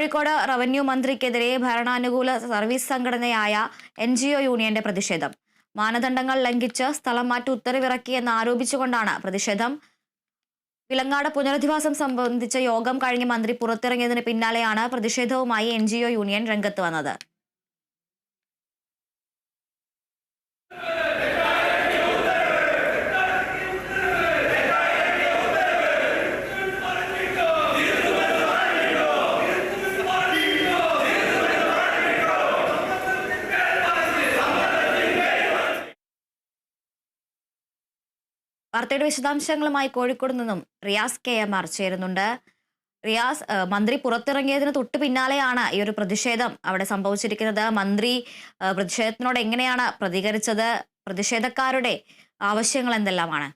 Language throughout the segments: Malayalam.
കോഴിക്കോട് റവന്യൂ മന്ത്രിക്കെതിരെ ഭരണാനുകൂല സർവീസ് സംഘടനയായ NGO യൂണിയന്റെ പ്രതിഷേധം. മാനദണ്ഡങ്ങൾ ലംഘിച്ച് സ്ഥലം മാറ്റ ഉത്തരവിറക്കിയെന്ന് ആരോപിച്ചുകൊണ്ടാണ് പ്രതിഷേധം. വിലങ്ങാട് പുനരധിവാസം സംബന്ധിച്ച യോഗം കഴിഞ്ഞ് മന്ത്രി പുറത്തിറങ്ങിയതിന് പിന്നാലെയാണ് പ്രതിഷേധവുമായി NGO യൂണിയൻ രംഗത്ത് വന്നത്. വാർത്തയുടെ വിശദാംശങ്ങളുമായി കോഴിക്കോട് നിന്നും റിയാസ് KMR ചേരുന്നുണ്ട്. റിയാസ്, മന്ത്രി പുറത്തിറങ്ങിയതിന് തൊട്ട് പിന്നാലെയാണ് ഈ ഒരു പ്രതിഷേധം അവിടെ സംഭവിച്ചിരിക്കുന്നത്. മന്ത്രി പ്രതിഷേധത്തിനോട് എങ്ങനെയാണ് പ്രതികരിച്ചത്? പ്രതിഷേധക്കാരുടെ ആവശ്യങ്ങൾ എന്തെല്ലാമാണ്?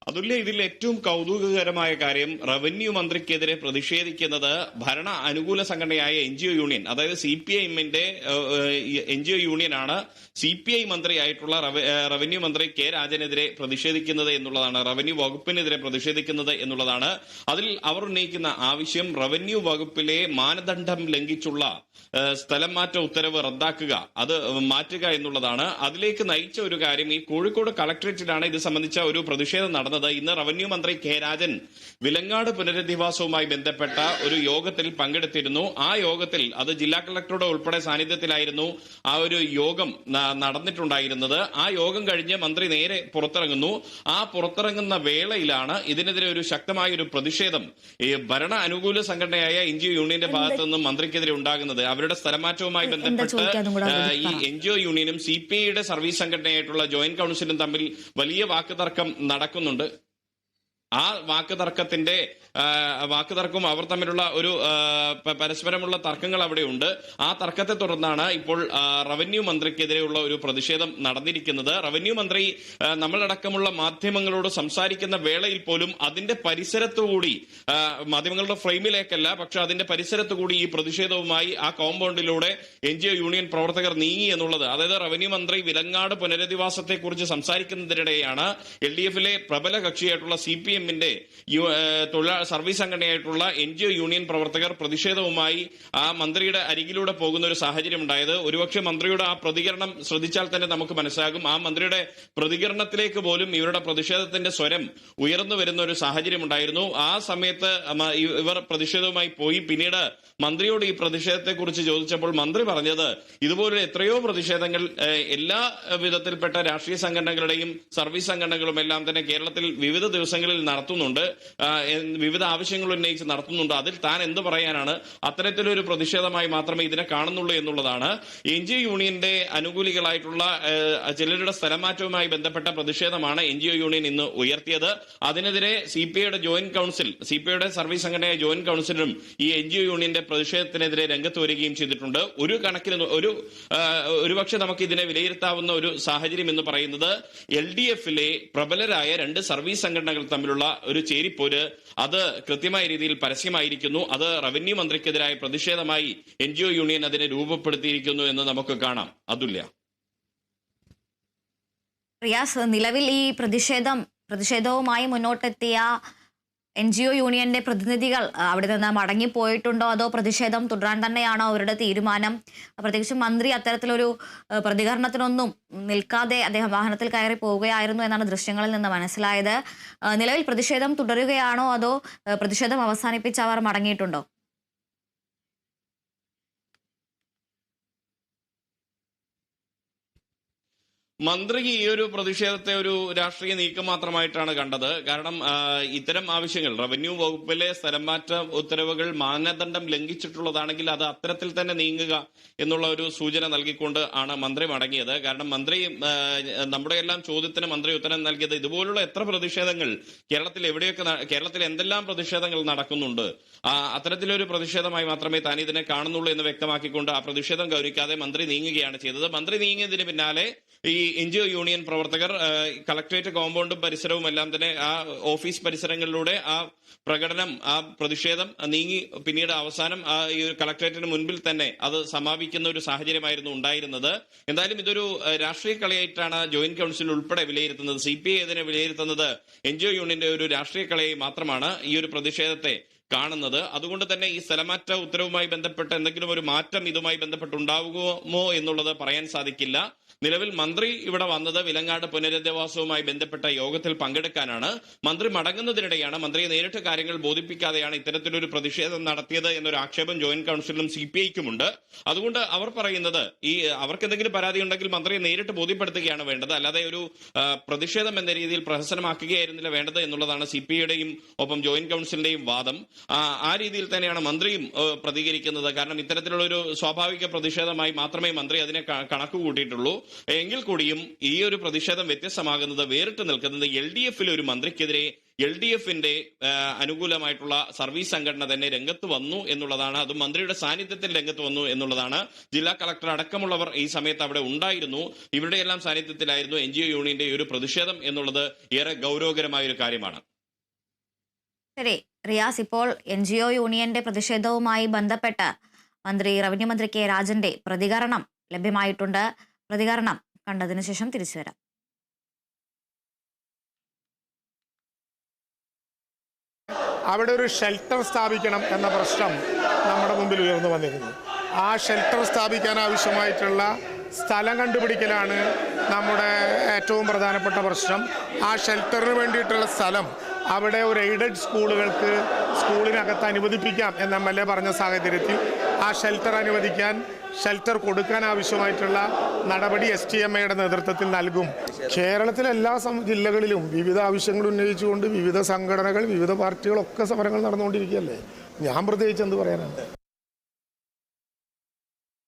അതുല്യ, ഇതിൽ ഏറ്റവും കൗതുകകരമായ കാര്യം റവന്യൂ മന്ത്രിക്കെതിരെ പ്രതിഷേധിക്കുന്നത് ഭരണ അനുകൂല സംഘടനയായ NGO യൂണിയൻ, അതായത് CPIMന്റെ NGO യൂണിയനാണ് CPI മന്ത്രിയായിട്ടുള്ള റവന്യൂ മന്ത്രി K രാജനെതിരെ പ്രതിഷേധിക്കുന്നത് എന്നുള്ളതാണ്, റവന്യൂ വകുപ്പിനെതിരെ പ്രതിഷേധിക്കുന്നത് എന്നുള്ളതാണ്. അതിൽ അവർ ഉന്നയിക്കുന്ന ആവശ്യം റവന്യൂ വകുപ്പിലെ മാനദണ്ഡം ലംഘിച്ചുള്ള സ്ഥലം മാറ്റ ഉത്തരവ് റദ്ദാക്കുക, അത് മാറ്റുക എന്നുള്ളതാണ്. അതിലേക്ക് നയിച്ച ഒരു കാര്യം, ഈ കോഴിക്കോട് കളക്ടറേറ്റിലാണ് ഇത് സംബന്ധിച്ച ഒരു പ്രതിഷേധം നടന്നത്. ഇന്ന് റവന്യൂ മന്ത്രി K രാജൻ വിലങ്ങാട് പുനരധിവാസവുമായി ബന്ധപ്പെട്ട ഒരു യോഗത്തിൽ പങ്കെടുത്തിരുന്നു. ആ യോഗത്തിൽ, അത് ജില്ലാ കളക്ടറുടെ ഉൾപ്പെടെ സാന്നിധ്യത്തിലായിരുന്നു ആ ഒരു യോഗം നടന്നിട്ടുണ്ടായിരുന്നത്. ആ യോഗം കഴിഞ്ഞ് മന്ത്രി നേരെ പുറത്തിറങ്ങുന്നു. ആ പുറത്തിറങ്ങുന്ന വേളയിലാണ് ഇതിനെതിരെ ഒരു ശക്തമായ ഒരു പ്രതിഷേധം ഈ ഭരണ അനുകൂല സംഘടനയായ NGO യൂണിയന്റെ ഭാഗത്തു നിന്നും മന്ത്രിക്കെതിരെ ഉണ്ടാകുന്നത്. അവരുടെ സ്ഥലമാറ്റവുമായി ബന്ധപ്പെട്ട് ഈ NGO യൂണിയനും CPIയുടെ സർവീസ് സംഘടനയായിട്ടുള്ള ജോയിന്റ് കൌൺസിലും തമ്മിൽ വലിയ വാക്കുതർക്കം നടക്കുന്നുണ്ട്. ആ വാക്കുതർക്കവും അവർ തമ്മിലുള്ള ഒരു പരസ്പരമുള്ള തർക്കങ്ങൾ അവിടെയുണ്ട്. ആ തർക്കത്തെ തുടർന്നാണ് ഇപ്പോൾ റവന്യൂ മന്ത്രിക്കെതിരെയുള്ള ഒരു പ്രതിഷേധം നടന്നിരിക്കുന്നത്. റവന്യൂ മന്ത്രി നമ്മളടക്കമുള്ള മാധ്യമങ്ങളോട് സംസാരിക്കുന്ന വേളയിൽ പോലും അതിന്റെ പരിസരത്തുകൂടി, മാധ്യമങ്ങളുടെ ഫ്രെയിമിലേക്കല്ല, പക്ഷെ അതിന്റെ പരിസരത്തുകൂടി ഈ പ്രതിഷേധവുമായി ആ കോമ്പൗണ്ടിലൂടെ NGO യൂണിയൻ പ്രവർത്തകർ നീങ്ങി എന്നുള്ളത്, അതായത് റവന്യൂ മന്ത്രി വിലങ്ങാട് പുനരധിവാസത്തെക്കുറിച്ച് സംസാരിക്കുന്നതിനിടെയാണ് LDFിലെ പ്രബല കക്ഷിയായിട്ടുള്ള CPIMന്റെ സർവീസ് സംഘടനയായിട്ടുള്ള NGO യൂണിയൻ പ്രവർത്തകർ പ്രതിഷേധവുമായി ആ മന്ത്രിയുടെ അരികിലൂടെ പോകുന്ന ഒരു സാഹചര്യം ഉണ്ടായത്. ഒരുപക്ഷെ മന്ത്രിയുടെ ആ പ്രതികരണം ശ്രദ്ധിച്ചാൽ തന്നെ നമുക്ക് മനസ്സിലാകും. ആ മന്ത്രിയുടെ പ്രതികരണത്തിലേക്ക് പോലും ഇവരുടെ പ്രതിഷേധത്തിന്റെ സ്വരം ഉയർന്നു വരുന്ന ഒരു സാഹചര്യം ഉണ്ടായിരുന്നു. ആ സമയത്ത് ഇവർ പ്രതിഷേധവുമായി പോയി. പിന്നീട് മന്ത്രിയോട് ഈ പ്രതിഷേധത്തെക്കുറിച്ച് ചോദിച്ചപ്പോൾ മന്ത്രി പറഞ്ഞത്, ഇതുപോലെ എത്രയോ പ്രതിഷേധങ്ങൾ എല്ലാ വിധത്തിൽപ്പെട്ട രാഷ്ട്രീയ സംഘടനകളുടെയും സർവീസ് സംഘടനകളും എല്ലാം തന്നെ കേരളത്തിൽ വിവിധ ദിവസങ്ങളിൽ നടത്തുന്നുണ്ട്, വിവിധ ആവശ്യങ്ങൾ ഉന്നയിച്ച് നടത്തുന്നുണ്ട്. അതിൽ താൻ എന്ത് പറയാനാണ്? അത്തരത്തിലൊരു പ്രതിഷേധമായി മാത്രമേ ഇതിനെ കാണുന്നുള്ളൂ എന്നുള്ളതാണ്. NGO യൂണിയന്റെ അനുകൂലികളായിട്ടുള്ള ചിലരുടെ സ്ഥലമാറ്റവുമായി ബന്ധപ്പെട്ട പ്രതിഷേധമാണ് NGO യൂണിയൻ ഇന്ന് ഉയർത്തിയത്. അതിനെതിരെ CPIയുടെ ജോയിന്റ് കൌൺസിൽ, CPIയുടെ സർവീസ് സംഘടനയായ ജോയിന്റ് കൌൺസിലും ഈ NGO യൂണിയന്റെ പ്രതിഷേധത്തിനെതിരെ രംഗത്ത് വരികയും ചെയ്തിട്ടുണ്ട്. ഒരു കണക്കിന് ഒരുപക്ഷെ നമുക്ക് ഇതിനെ വിലയിരുത്താവുന്ന ഒരു സാഹചര്യം എന്ന് പറയുന്നത് LDFിലെ പ്രബലരായ രണ്ട് സർവീസ് സംഘടനകൾ തമ്മിലുള്ള ഒരു ചേരിപ്പോര്, അത് കൃത്യമായ രീതിയിൽ പരസ്യമായിരിക്കുന്നു. അത് റവന്യൂ മന്ത്രിക്കെതിരായ പ്രതിഷേധമായി NGO യൂണിയൻ അതിനെ രൂപപ്പെടുത്തിയിരിക്കുന്നു എന്ന് നമുക്ക് കാണാം. അതുല്യ. റിയാസ്, നിലവിൽ ഈ പ്രതിഷേധവുമായി മുന്നോട്ടെത്തിയ NGO യൂണിയന്റെ പ്രതിനിധികൾ അവിടെ നിന്ന് മടങ്ങിപ്പോയിട്ടുണ്ടോ, അതോ പ്രതിഷേധം തുടരാൻ തന്നെയാണോ അവരുടെ തീരുമാനം? പ്രത്യേകിച്ച് മന്ത്രി അത്തരത്തിലൊരു പ്രതികരണത്തിനൊന്നും നിൽക്കാതെ അദ്ദേഹം വാഹനത്തിൽ കയറി പോവുകയായിരുന്നു എന്നാണ് ദൃശ്യങ്ങളിൽ നിന്ന് മനസ്സിലായത്. നിലവിൽ പ്രതിഷേധം തുടരുകയാണോ, അതോ പ്രതിഷേധം അവസാനിപ്പിച്ച് അവർ മടങ്ങിയിട്ടുണ്ടോ? മന്ത്രി ഈ ഒരു പ്രതിഷേധത്തെ ഒരു രാഷ്ട്രീയ നീക്കം മാത്രമായിട്ടാണ് കണ്ടത്. കാരണം ഇത്തരം ആവശ്യങ്ങൾ, റവന്യൂ വകുപ്പിലെ സ്ഥലംമാറ്റ ഉത്തരവുകൾ മാനദണ്ഡം ലംഘിച്ചിട്ടുള്ളതാണെങ്കിൽ അത് അത്തരത്തിൽ തന്നെ നീങ്ങുക എന്നുള്ള ഒരു സൂചന നൽകിക്കൊണ്ട് ആണ് മന്ത്രി മടങ്ങിയത്. കാരണം മന്ത്രി നമ്മുടെ എല്ലാം ചോദ്യത്തിന് മന്ത്രി ഉത്തരം നൽകിയത്, ഇതുപോലുള്ള എത്ര പ്രതിഷേധങ്ങൾ കേരളത്തിൽ എന്തെല്ലാം പ്രതിഷേധങ്ങൾ നടക്കുന്നുണ്ട്, അത്തരത്തിലൊരു പ്രതിഷേധമായി മാത്രമേ താൻ ഇതിനെ കാണുന്നുള്ളൂ എന്ന് വ്യക്തമാക്കിക്കൊണ്ട് ആ പ്രതിഷേധം ഗൗനിക്കാതെ മന്ത്രി നീങ്ങുകയാണ് ചെയ്തത്. മന്ത്രി നീങ്ങിയതിന് പിന്നാലെ ഈ NGO യൂണിയൻ പ്രവർത്തകർ കളക്ടറേറ്റ് കോമ്പൗണ്ടും പരിസരവും എല്ലാം തന്നെ ആ ഓഫീസ് പരിസരങ്ങളിലൂടെ ആ പ്രകടനം, ആ പ്രതിഷേധം നീങ്ങി പിന്നീട് അവസാനം ഈ കളക്ടറേറ്റിന് മുൻപിൽ തന്നെ അത് സമാപിക്കുന്ന ഒരു സാഹചര്യമായിരുന്നു ഉണ്ടായിരുന്നത്. എന്തായാലും ഇതൊരു രാഷ്ട്രീയ കളിയായിട്ടാണ് ജോയിന്റ് കൗൺസിൽ ഉൾപ്പെടെ വിലയിരുത്തുന്നത്. CPI ഇതിനെ വിലയിരുത്തുന്നത് NGO യൂണിയന്റെ ഒരു രാഷ്ട്രീയ കളിയായി മാത്രമാണ് ഈ ഒരു പ്രതിഷേധത്തെ കാണുന്നത്. അതുകൊണ്ട് തന്നെ ഈ സ്ഥലമാറ്റ ഉത്തരവുമായി ബന്ധപ്പെട്ട് എന്തെങ്കിലും ഒരു മാറ്റം ഇതുമായി ബന്ധപ്പെട്ടുണ്ടാകുമോ എന്നുള്ളത് പറയാൻ സാധിക്കില്ല. നിലവിൽ മന്ത്രി ഇവിടെ വന്നത് വിലങ്ങാട് പുനരധിവാസവുമായി ബന്ധപ്പെട്ട യോഗത്തിൽ പങ്കെടുക്കാനാണ്. മന്ത്രി മടങ്ങുന്നതിനിടെയാണ്, മന്ത്രിയെ നേരിട്ട് കാര്യങ്ങൾ ബോധിപ്പിക്കാതെയാണ് ഇത്തരത്തിലൊരു പ്രതിഷേധം നടത്തിയത് എന്നൊരു ആക്ഷേപം ജോയിന്റ് കൗൺസിലിനും CPIക്കുമുണ്ട്. അതുകൊണ്ട് അവർ പറയുന്നത് അവർക്ക് എന്തെങ്കിലും പരാതി ഉണ്ടെങ്കിൽ മന്ത്രിയെ നേരിട്ട് ബോധ്യപ്പെടുത്തുകയാണ് വേണ്ടത്, അല്ലാതെ ഒരു പ്രതിഷേധം എന്ന രീതിയിൽ പ്രഹസനമാക്കുകയായിരുന്നില്ല വേണ്ടത് എന്നുള്ളതാണ് CPIയുടെയും ഒപ്പം ജോയിന്റ് കൗൺസിലിന്റെയും വാദം. ആ രീതിയിൽ തന്നെയാണ് മന്ത്രിയും പ്രതികരിക്കുന്നത്. കാരണം ഇത്തരത്തിലുള്ള ഒരു സ്വാഭാവിക പ്രതിഷേധമായി മാത്രമേ മന്ത്രി അതിനെ കണക്ക് കൂട്ടിയിട്ടുള്ളൂ. എങ്കിൽ കൂടിയും ഈ ഒരു പ്രതിഷേധം വ്യത്യസ്തമാകുന്നത്, വേറിട്ട് നിൽക്കുന്നത് LDFിലെ ഒരു മന്ത്രിക്കെതിരെ LDFിന്റെ അനുകൂലമായിട്ടുള്ള സർവീസ് സംഘടന തന്നെ രംഗത്ത് വന്നു എന്നുള്ളതാണ്. അതും മന്ത്രിയുടെ സാന്നിധ്യത്തിൽ രംഗത്ത് വന്നു എന്നുള്ളതാണ്. ജില്ലാ കളക്ടർ അടക്കമുള്ളവർ ഈ സമയത്ത് അവിടെ ഉണ്ടായിരുന്നു. ഇവരുടെ എല്ലാം സാന്നിധ്യത്തിലായിരുന്നു NGO യൂണിയന്റെ ഒരു പ്രതിഷേധം എന്നുള്ളത് ഏറെ ഗൗരവകരമായ ഒരു കാര്യമാണ്. ശരി റിയാസ്, ഇപ്പോൾ NGO യൂണിയന്റെ പ്രതിഷേധവുമായി ബന്ധപ്പെട്ട് റവന്യൂ മന്ത്രി K രാജന്റെ പ്രതികരണം ലഭ്യമായിട്ടുണ്ട്. പ്രതികരണം കണ്ടതിനു ശേഷം തിരിച്ചു വരാം. അവിടെ ഒരു ഷെൽട്ടർ സ്ഥാപിക്കണം എന്ന പ്രശ്നം നമ്മുടെ മുമ്പിൽ ഉയർന്നു വന്നിരുന്നു. ആ ഷെൽട്ടർ സ്ഥാപിക്കാൻ ആവശ്യമായിട്ടുള്ള സ്ഥലം കണ്ടുപിടിക്കലാണ് നമ്മുടെ ഏറ്റവും പ്രധാനപ്പെട്ട പ്രശ്നം. ആ ഷെൽട്ടറിന് വേണ്ടിയിട്ടുള്ള സ്ഥലം അവിടെ ഒരു എയ്ഡഡ് സ്കൂളുകൾക്ക് സ്കൂളിനകത്ത് അനുവദിപ്പിക്കാം എന്ന് MLA പറഞ്ഞ സാഹചര്യത്തിൽ ആ ഷെൽട്ടർ അനുവദിക്കാൻ, ഷെൽട്ടർ കൊടുക്കാൻ ആവശ്യമായിട്ടുള്ള നടപടി STMAയുടെ നേതൃത്വത്തിൽ നൽകും. കേരളത്തിലെ എല്ലാ ജില്ലകളിലും വിവിധ ആവശ്യങ്ങൾ ഉന്നയിച്ചുകൊണ്ട് വിവിധ സംഘടനകൾ, വിവിധ പാർട്ടികളൊക്കെ സമരങ്ങൾ നടന്നുകൊണ്ടിരിക്കുകയല്ലേ. ഞാൻ പ്രത്യേകിച്ച് എന്ത് പറയാനാണ്?